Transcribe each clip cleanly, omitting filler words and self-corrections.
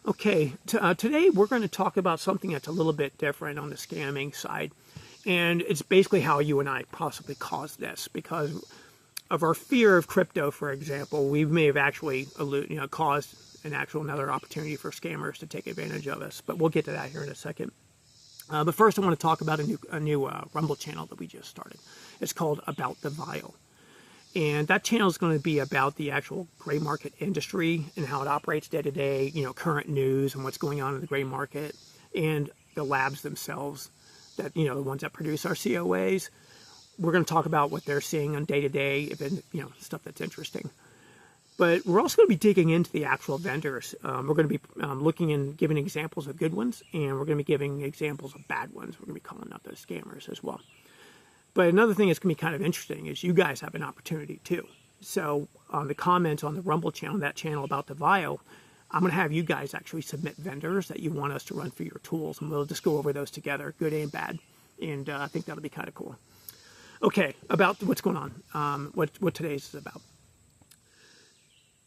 Okay, today we're going to talk about something that's a little bit different on the scamming side. And it's basically how you and I possibly caused this. Because of our fear of crypto, for example, we may have actually caused another opportunity for scammers to take advantage of us. But we'll get to that here in a second. But first I want to talk about a new Rumble channel that we just started. It's called About the Vial. And that channel is going to be about the actual gray market industry and how it operates day to day, current news and what's going on in the gray market, and the labs themselves, that the ones that produce our COAs. We're going to talk about what they're seeing on day to day, stuff that's interesting. But we're also going to be digging into the actual vendors. We're going to be looking and giving examples of good ones, and we're going to be giving examples of bad ones. We're going to be calling out those scammers as well. But another thing that's going to be kind of interesting is you guys have an opportunity too. So on the comments on the Rumble channel, that channel About the Vial, I'm going to have you guys actually submit vendors that you want us to run for your tools, and we'll just go over those together, good and bad. And I think that'll be kind of cool. Okay, about what's going on, what today's is about.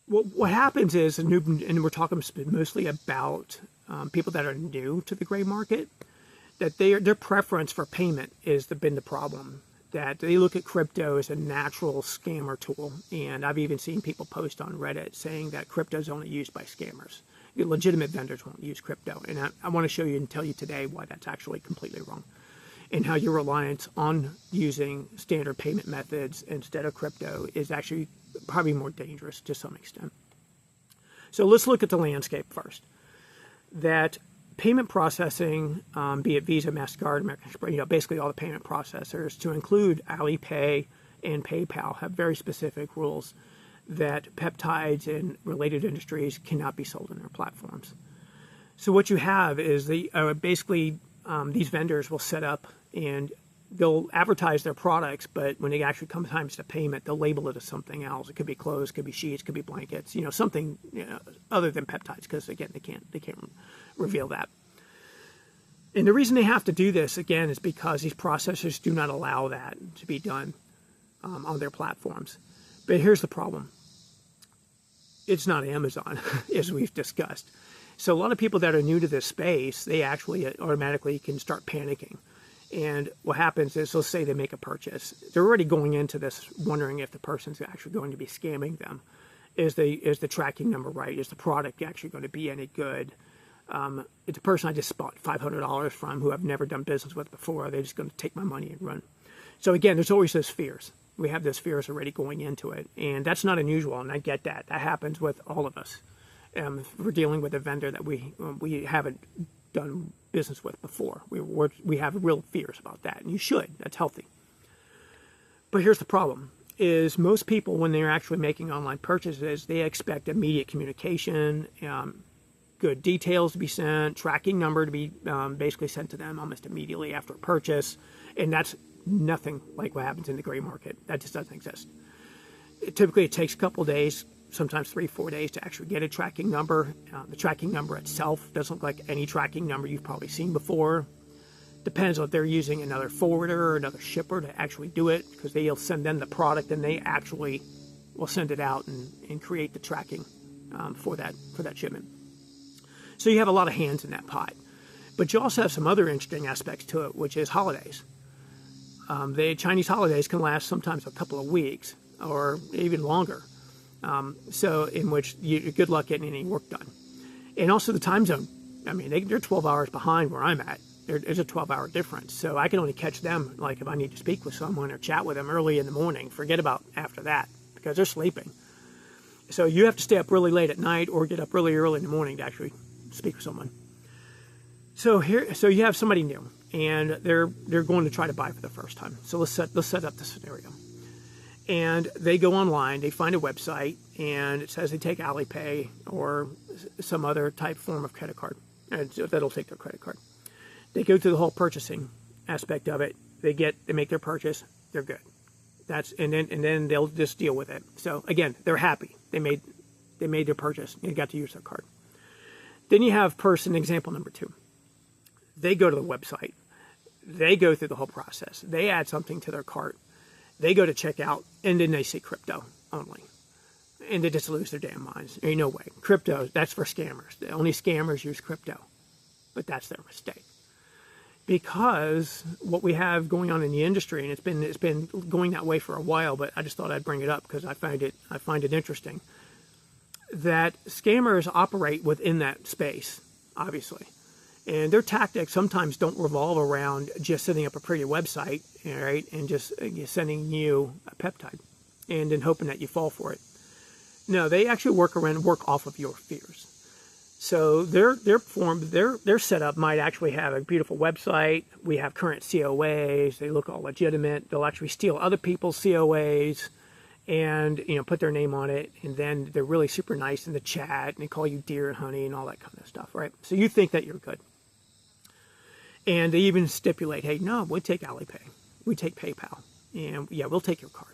Well, what happens is, and we're talking mostly about people that are new to the gray market, that their preference for payment has been the problem. That they look at crypto as a natural scammer tool. And I've even seen people post on Reddit saying that crypto is only used by scammers. Legitimate vendors won't use crypto. And I want to show you and tell you today why that's actually completely wrong. And how your reliance on using standard payment methods instead of crypto is actually probably more dangerous to some extent. So let's look at the landscape first. That payment processing, be it Visa, MasterCard, American Express, basically all the payment processors, to include Alipay and PayPal, have very specific rules that peptides and related industries cannot be sold on their platforms. So what you have is these vendors will set up and they'll advertise their products, but when it actually comes time to payment, they'll label it as something else. It could be clothes, could be sheets, could be blankets, something other than peptides, because again, they can't reveal that. And the reason they have to do this again is because these processors do not allow that to be done on their platforms. But here's the problem: it's not Amazon, as we've discussed. So a lot of people that are new to this space, they actually automatically can start panicking. And what happens is, let's say they make a purchase. They're already going into this wondering if the person's actually going to be scamming them. Is the tracking number right? Is the product actually going to be any good? It's a person I just bought $500 from who I've never done business with before. Are they just going to take my money and run? So again, there's always those fears. We have those fears already going into it. And that's not unusual, and I get that. That happens with all of us. We're dealing with a vendor that we haven't done business with before. We have real fears about that, and you should. That's healthy. But here's the problem: is most people, when they're actually making online purchases, they expect immediate communication, good details to be sent, tracking number to be basically sent to them almost immediately after a purchase, and that's nothing like what happens in the gray market. That just doesn't exist. Typically, it takes a couple of days, sometimes 3-4 days to actually get a tracking number. The tracking number itself doesn't look like any tracking number you've probably seen before. Depends on if they're using another forwarder or another shipper to actually do it, because they'll send them the product and they actually will send it out and create the tracking for that shipment. So you have a lot of hands in that pot. But you also have some other interesting aspects to it, which is holidays. The Chinese holidays can last sometimes a couple of weeks or even longer. So in which you're good luck getting any work done. And also the time zone. I mean, they're 12 hours behind where I'm at. There's a 12-hour difference. So I can only catch them, like if I need to speak with someone or chat with them early in the morning. Forget about after that, because they're sleeping. So you have to stay up really late at night or get up really early in the morning to actually speak with someone. So you have somebody new, and they're going to try to buy for the first time. So let's set up the scenario. And they go online, they find a website, and it says they take Alipay or some other type form of credit card. And that'll take their credit card. They go through the whole purchasing aspect of it. They make their purchase. They're good. And then they'll just deal with it. So again, they're happy. They made their purchase. They got to use their card. Then you have example number 2. They go to the website. They go through the whole process. They add something to their cart. They go to checkout, and then they see crypto only. and they just lose their damn minds. There ain't no way. Crypto, that's for scammers. The only scammers use crypto, but that's their mistake. Because what we have going on in the industry, and it's been going that way for a while, but I just thought I'd bring it up because I find it interesting, that scammers operate within that space, obviously. And their tactics sometimes don't revolve around just setting up a pretty website, right, and just sending you a peptide and then hoping that you fall for it. No, they actually work off of your fears. So their setup might actually have a beautiful website. We have current COAs. They look all legitimate. They'll actually steal other people's COAs and put their name on it. And then they're really super nice in the chat and they call you dear and honey and all that kind of stuff, right? So you think that you're good. And they even stipulate, hey, no, we take Alipay. We take PayPal. And yeah, we'll take your card.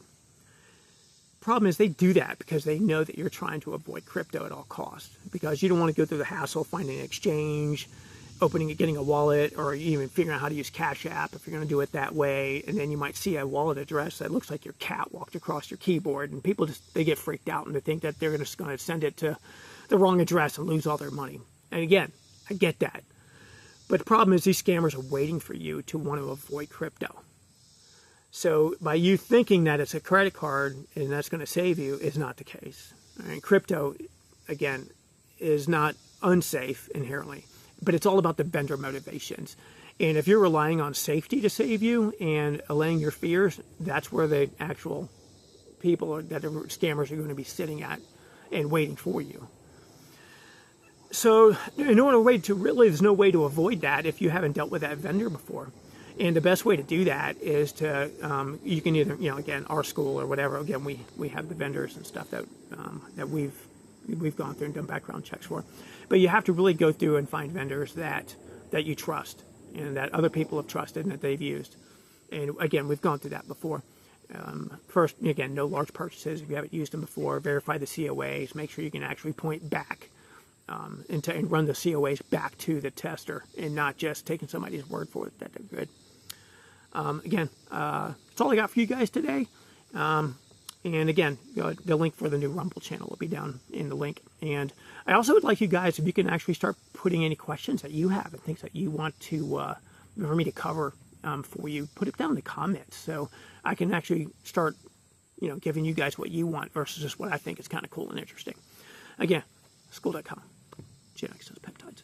Problem is they do that because they know that you're trying to avoid crypto at all costs, because you don't want to go through the hassle of finding an exchange, getting a wallet, or even figuring out how to use Cash App if you're going to do it that way. And then you might see a wallet address that looks like your cat walked across your keyboard, and people they get freaked out and they think that they're just going to send it to the wrong address and lose all their money. And again, I get that. But the problem is these scammers are waiting for you to want to avoid crypto. So by you thinking that it's a credit card and that's going to save you is not the case. And crypto, again, is not unsafe inherently, but it's all about the vendor motivations. And if you're relying on safety to save you and allaying your fears, that's where the actual people that the scammers are going to be sitting at and waiting for you. So there's no way to avoid that if you haven't dealt with that vendor before. And the best way to do that is to, you can either, again, our school or whatever, again, we have the vendors and stuff that we've gone through and done background checks for. But you have to really go through and find vendors that you trust and that other people have trusted and that they've used. And again, we've gone through that before. First, again, no large purchases if you haven't used them before. Verify the COAs. Make sure you can actually point back and run the COAs back to the tester and not just taking somebody's word for it that they're good. Again, that's all I got for you guys today. And again, the link for the new Rumble channel will be down in the link. And I also would like you guys, if you can actually start putting any questions that you have and things that you want to for me to cover for you, put it down in the comments so I can actually start, giving you guys what you want versus just what I think is kind of cool and interesting. Again, school.com. Gen X Peptides.